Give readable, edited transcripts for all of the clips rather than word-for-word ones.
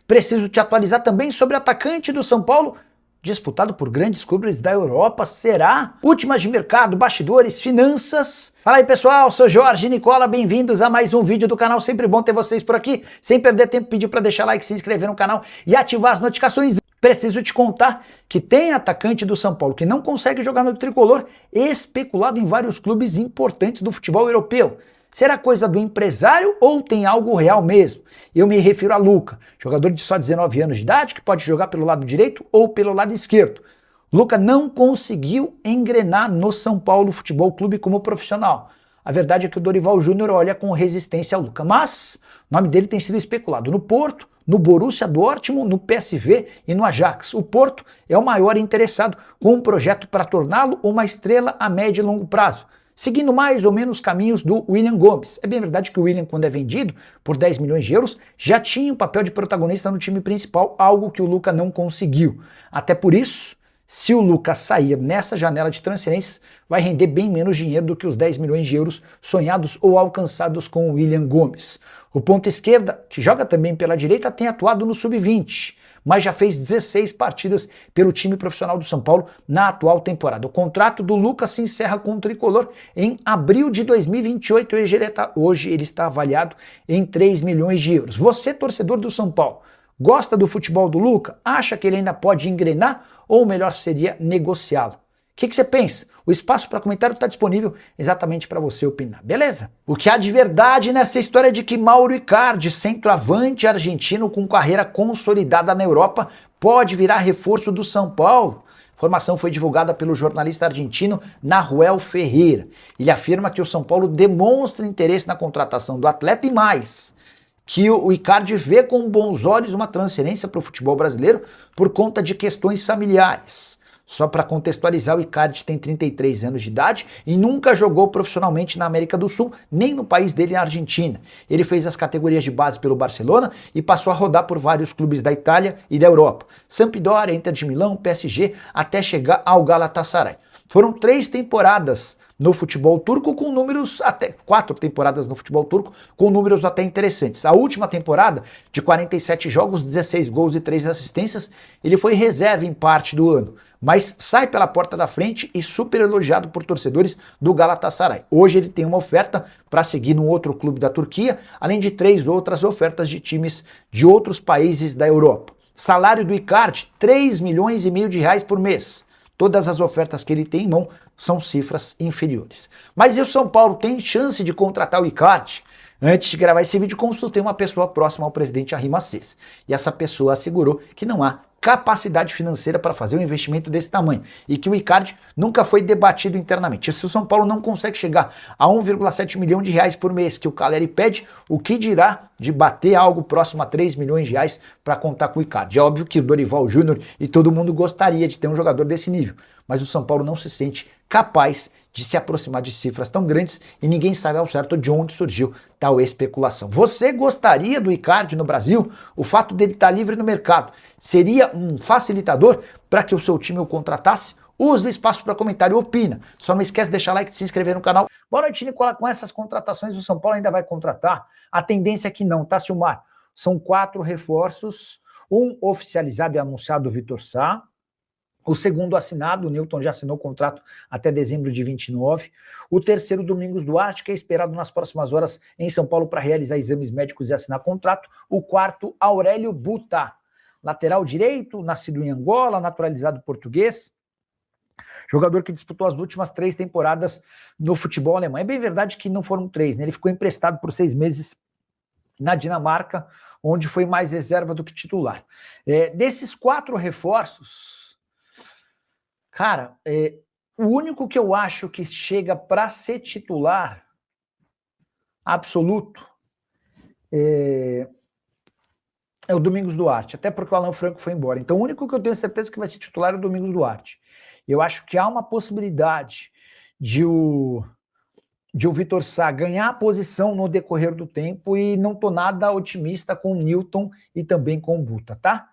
Preciso te atualizar também sobre o atacante do São Paulo, disputado por grandes clubes da Europa, será? Últimas de mercado, bastidores, finanças. Fala aí pessoal, sou Jorge Nicola, bem-vindos a mais um vídeo do canal, sempre bom ter vocês por aqui. Sem perder tempo, pedir para deixar like, se inscrever no canal e ativar as notificações. Preciso te contar que tem atacante do São Paulo que não consegue jogar no tricolor, especulado em vários clubes importantes do futebol europeu. Será coisa do empresário ou tem algo real mesmo? Eu me refiro a Luca, jogador de só 19 anos de idade que pode jogar pelo lado direito ou pelo lado esquerdo. Luca não conseguiu engrenar no São Paulo Futebol Clube como profissional. A verdade é que o Dorival Júnior olha com resistência ao Luca, mas o nome dele tem sido especulado no Porto, no Borussia Dortmund, no PSV e no Ajax. O Porto é o maior interessado, com um projeto para torná-lo uma estrela a médio e longo prazo, seguindo mais ou menos os caminhos do William Gomes. É bem verdade que o William, quando é vendido por 10 milhões de euros, já tinha o papel de protagonista no time principal, algo que o Luca não conseguiu. Até por isso, se o Luca sair nessa janela de transferências, vai render bem menos dinheiro do que os 10 milhões de euros sonhados ou alcançados com o William Gomes. O ponta esquerda, que joga também pela direita, tem atuado no sub-20, mas já fez 16 partidas pelo time profissional do São Paulo na atual temporada. O contrato do Lucas se encerra com o tricolor em abril de 2028 e hoje ele está avaliado em 3 milhões de euros. Você, torcedor do São Paulo, gosta do futebol do Luca? Acha que ele ainda pode engrenar ou melhor seria negociá-lo? O que você pensa? O espaço para comentário está disponível exatamente para você opinar, beleza? O que há de verdade nessa história é de que Mauro Icardi, centroavante argentino com carreira consolidada na Europa, pode virar reforço do São Paulo. A informação foi divulgada pelo jornalista argentino Nahuel Ferreira. Ele afirma que o São Paulo demonstra interesse na contratação do atleta e mais, que o Icardi vê com bons olhos uma transferência para o futebol brasileiro por conta de questões familiares. Só para contextualizar, o Icardi tem 33 anos de idade e nunca jogou profissionalmente na América do Sul, nem no país dele, na Argentina. Ele fez as categorias de base pelo Barcelona e passou a rodar por vários clubes da Itália e da Europa. Sampdoria, Inter de Milão, PSG, até chegar ao Galatasaray. Foram 3 temporadas no futebol turco com números até 4 temporadas no futebol turco com números até interessantes. A última temporada, de 47 jogos, 16 gols e 3 assistências, ele foi reserva em parte do ano, mas sai pela porta da frente e super elogiado por torcedores do Galatasaray. Hoje ele tem uma oferta para seguir num outro clube da Turquia, além de 3 outras ofertas de times de outros países da Europa. Salário do Icardi, 3 milhões e meio de reais por mês. Todas as ofertas que ele tem em mão são cifras inferiores. Mas e o São Paulo tem chance de contratar o Icardi? Antes de gravar esse vídeo, consultei uma pessoa próxima ao presidente Arry Macês. E essa pessoa assegurou que não há capacidade financeira para fazer um investimento desse tamanho e que o Icardi nunca foi debatido internamente. Se o São Paulo não consegue chegar a 1,7 milhão de reais por mês que o Caleri pede, o que dirá de bater algo próximo a 3 milhões de reais para contar com o Icardi? É óbvio que o Dorival Júnior e todo mundo gostaria de ter um jogador desse nível, mas o São Paulo não se sente capaz de se aproximar de cifras tão grandes e ninguém sabe ao certo de onde surgiu tal especulação. Você gostaria do Icardi no Brasil? O fato dele estar livre no mercado seria um facilitador para que o seu time o contratasse? Use o espaço para comentário e opina. Só não esquece de deixar like e se inscrever no canal. Boa noite, Nicola. Com essas contratações, o São Paulo ainda vai contratar? A tendência é que não, tá, Silmar? São 4 reforços, um oficializado e anunciado, o Vitor Sá. O segundo assinado, o Newton já assinou o contrato até dezembro de 29. O terceiro, Domingos Duarte, que é esperado nas próximas horas em São Paulo para realizar exames médicos e assinar contrato. O quarto, Aurélio Buta, lateral direito, nascido em Angola, naturalizado português. Jogador que disputou as últimas 3 temporadas no futebol alemão. É bem verdade que não foram 3, né? Ele ficou emprestado por 6 meses na Dinamarca, onde foi mais reserva do que titular. Desses 4 reforços, cara, o único que eu acho que chega para ser titular absoluto é o Domingos Duarte, até porque o Alan Franco foi embora. Então o único que eu tenho certeza que vai ser titular é o Domingos Duarte. Eu acho que há uma possibilidade de o de o Vitor Sá ganhar a posição no decorrer do tempo e não tô nada otimista com o Newton e também com o Buta, tá?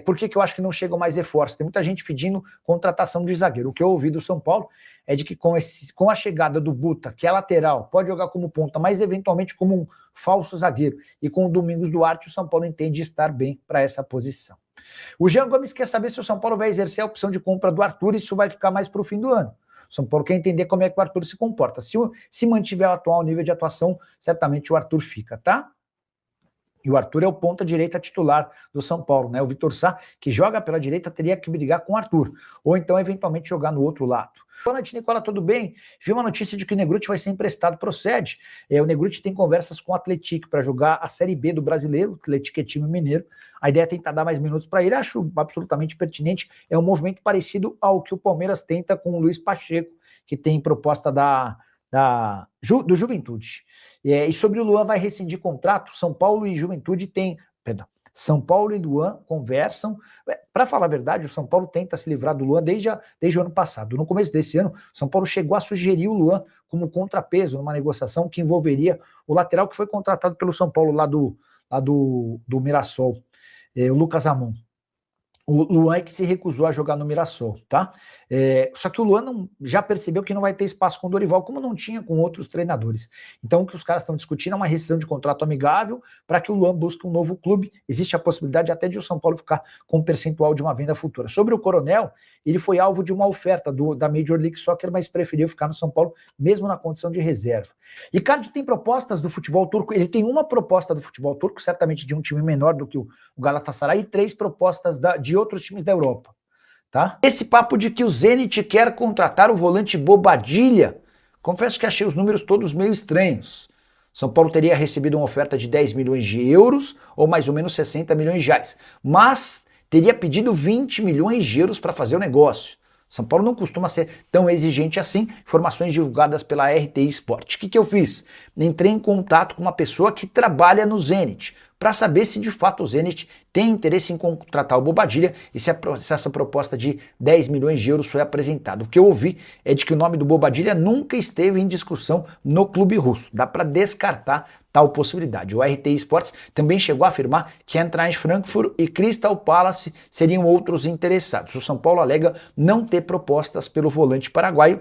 Por que eu acho que não chegam mais reforços? Tem muita gente pedindo contratação de zagueiro. O que eu ouvi do São Paulo é de que com a chegada do Buta, que é lateral, pode jogar como ponta, mas eventualmente como um falso zagueiro, e com o Domingos Duarte, o São Paulo entende estar bem para essa posição. O Jean Gomes quer saber se o São Paulo vai exercer a opção de compra do Arthur, e isso vai ficar mais para o fim do ano. O São Paulo quer entender como é que o Arthur se comporta. Se mantiver o atual nível de atuação, certamente o Arthur fica, tá? E o Arthur é o ponta-direita titular do São Paulo, né? O Vitor Sá, que joga pela direita, teria que brigar com o Arthur, ou então eventualmente jogar no outro lado. Boa noite, Nicola, tudo bem? Vi uma notícia de que o Negrutti vai ser emprestado, procede. O Negrutti tem conversas com o Atlético para jogar a Série B do Brasileiro, o Atlético é time mineiro. A ideia é tentar dar mais minutos para ele, acho absolutamente pertinente. É um movimento parecido ao que o Palmeiras tenta com o Luiz Pacheco, que tem proposta do Juventude. E sobre o Luan vai rescindir contrato, São Paulo e Juventude têm... Perdão. São Paulo e Luan conversam. Para falar a verdade, o São Paulo tenta se livrar do Luan desde o ano passado. No começo desse ano, o São Paulo chegou a sugerir o Luan como contrapeso numa negociação que envolveria o lateral que foi contratado pelo São Paulo lá do Mirassol, o Lucas Amon. O Luan é que se recusou a jogar no Mirassol, tá? Só que o Luan já percebeu que não vai ter espaço com o Dorival, como não tinha com outros treinadores. Então o que os caras estão discutindo é uma rescisão de contrato amigável para que o Luan busque um novo clube. Existe a possibilidade até de o São Paulo ficar com um percentual de uma venda futura. Sobre o Coronel, ele foi alvo de uma oferta da Major League Soccer, mas preferiu ficar no São Paulo, mesmo na condição de reserva. Icardi tem propostas do futebol turco, ele tem uma proposta do futebol turco, certamente de um time menor do que o Galatasaray, e 3 propostas de outros times da Europa. Tá? Esse papo de que o Zenit quer contratar o volante Bobadilla, confesso que achei os números todos meio estranhos. São Paulo teria recebido uma oferta de 10 milhões de euros, ou mais ou menos 60 milhões de reais, mas teria pedido 20 milhões de euros para fazer o negócio. São Paulo não costuma ser tão exigente assim. Informações divulgadas pela RTI Sport. O que eu fiz? Entrei em contato com uma pessoa que trabalha no Zenit, para saber se de fato o Zenit tem interesse em contratar o Bobadilla e se essa proposta de 10 milhões de euros foi apresentada. O que eu ouvi é de que o nome do Bobadilla nunca esteve em discussão no clube russo. Dá para descartar tal possibilidade. O RTI Sports também chegou a afirmar que Eintracht Frankfurt e Crystal Palace seriam outros interessados. O São Paulo alega não ter propostas pelo volante paraguaio,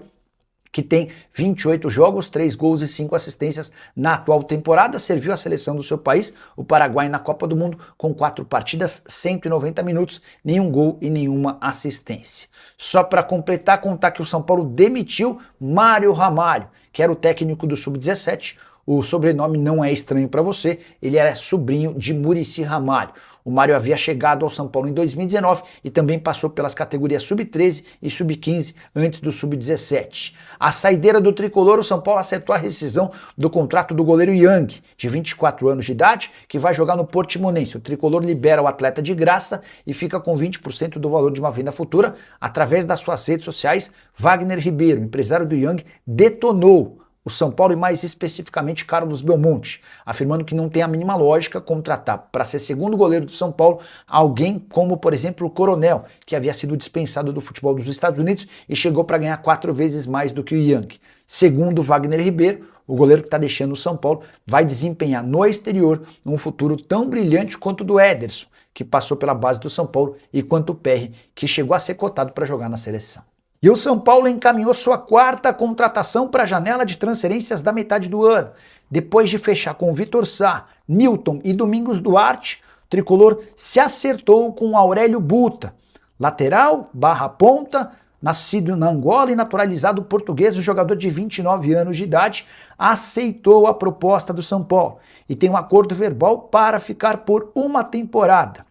que tem 28 jogos, 3 gols e 5 assistências na atual temporada, serviu a seleção do seu país, o Paraguai, na Copa do Mundo, com 4 partidas, 190 minutos, nenhum gol e nenhuma assistência. Só para completar, contar que o São Paulo demitiu Mário Ramalho, que era o técnico do Sub-17, o sobrenome não é estranho para você, ele era sobrinho de Muricy Ramalho. O Mário havia chegado ao São Paulo em 2019 e também passou pelas categorias Sub-13 e Sub-15 antes do Sub-17. A saideira do tricolor, o São Paulo acertou a rescisão do contrato do goleiro Yang, de 24 anos de idade, que vai jogar no Portimonense. O tricolor libera o atleta de graça e fica com 20% do valor de uma venda futura. Através das suas redes sociais, Wagner Ribeiro, empresário do Yang, detonou o São Paulo e mais especificamente Carlos Belmonte, afirmando que não tem a mínima lógica contratar para ser segundo goleiro do São Paulo alguém como, por exemplo, o Coronel, que havia sido dispensado do futebol dos Estados Unidos e chegou para ganhar 4 vezes mais do que o Yang. Segundo Wagner Ribeiro, o goleiro que está deixando o São Paulo vai desempenhar no exterior um futuro tão brilhante quanto o do Ederson, que passou pela base do São Paulo, e quanto o Perry, que chegou a ser cotado para jogar na seleção. E o São Paulo encaminhou sua 4ª contratação para a janela de transferências da metade do ano. Depois de fechar com Vitor Sá, Newton e Domingos Duarte, o tricolor se acertou com Aurélio Buta, lateral / ponta, nascido na Angola e naturalizado português, o jogador de 29 anos de idade, aceitou a proposta do São Paulo e tem um acordo verbal para ficar por uma temporada.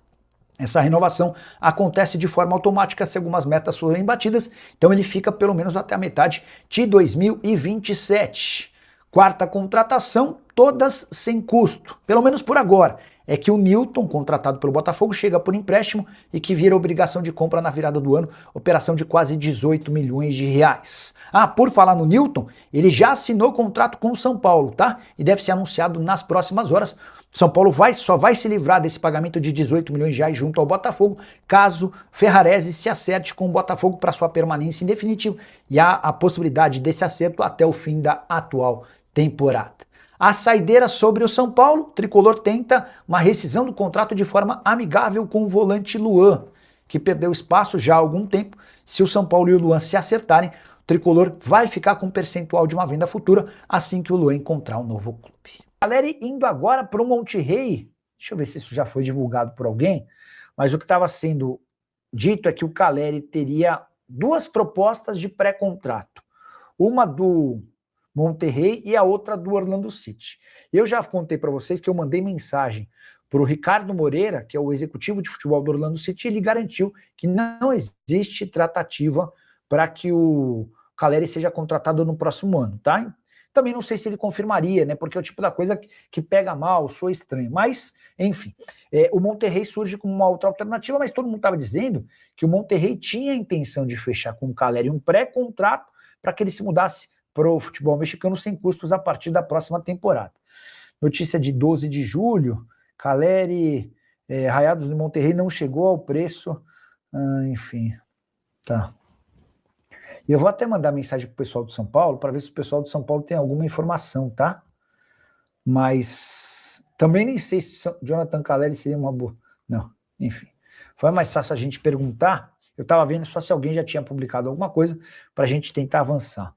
Essa renovação acontece de forma automática se algumas metas forem batidas, então ele fica pelo menos até a metade de 2027. 4ª contratação, todas sem custo, pelo menos por agora. É que o Newton, contratado pelo Botafogo, chega por empréstimo e que vira obrigação de compra na virada do ano, operação de quase 18 milhões de reais. Por falar no Newton, ele já assinou contrato com o São Paulo, tá? E deve ser anunciado nas próximas horas. São Paulo só vai se livrar desse pagamento de 18 milhões de reais junto ao Botafogo, caso Ferrarese se acerte com o Botafogo para sua permanência em definitivo, e há a possibilidade desse acerto até o fim da atual temporada. A saideira sobre o São Paulo, o tricolor tenta uma rescisão do contrato de forma amigável com o volante Luan, que perdeu espaço já há algum tempo. Se o São Paulo e o Luan se acertarem, o tricolor vai ficar com um percentual de uma venda futura assim que o Luan encontrar um novo clube. Galera, indo agora para o Monterrey, deixa eu ver se isso já foi divulgado por alguém, mas o que estava sendo dito é que o Caleri teria duas propostas de pré-contrato, uma do Monterrey e a outra do Orlando City. Eu já contei para vocês que eu mandei mensagem para o Ricardo Moreira, que é o executivo de futebol do Orlando City, e ele garantiu que não existe tratativa para que o Caleri seja contratado no próximo ano, tá? Também não sei se ele confirmaria, né? Porque é o tipo da coisa que pega mal, soa estranho. Mas, enfim, o Monterrey surge como uma outra alternativa, mas todo mundo estava dizendo que o Monterrey tinha a intenção de fechar com o Caleri um pré-contrato para que ele se mudasse para o futebol mexicano sem custos a partir da próxima temporada. Notícia de 12 de julho, Caleri, Rayados do Monterrey não chegou ao preço, enfim, tá. E eu vou até mandar mensagem pro pessoal do São Paulo para ver se o pessoal do São Paulo tem alguma informação, tá? Mas também nem sei se Jonathan Caleri seria uma boa. Não, enfim. Foi mais fácil a gente perguntar. Eu estava vendo só se alguém já tinha publicado alguma coisa para a gente tentar avançar.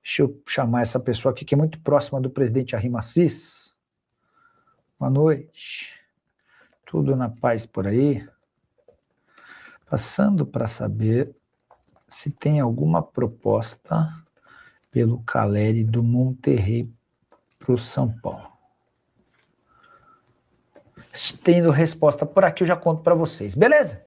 Deixa eu chamar essa pessoa aqui que é muito próxima do presidente Arrim Assis. Boa noite. Tudo na paz por aí? Passando para saber se tem alguma proposta pelo Caleri do Monterrey para o São Paulo. Tendo resposta por aqui, eu já conto para vocês, beleza?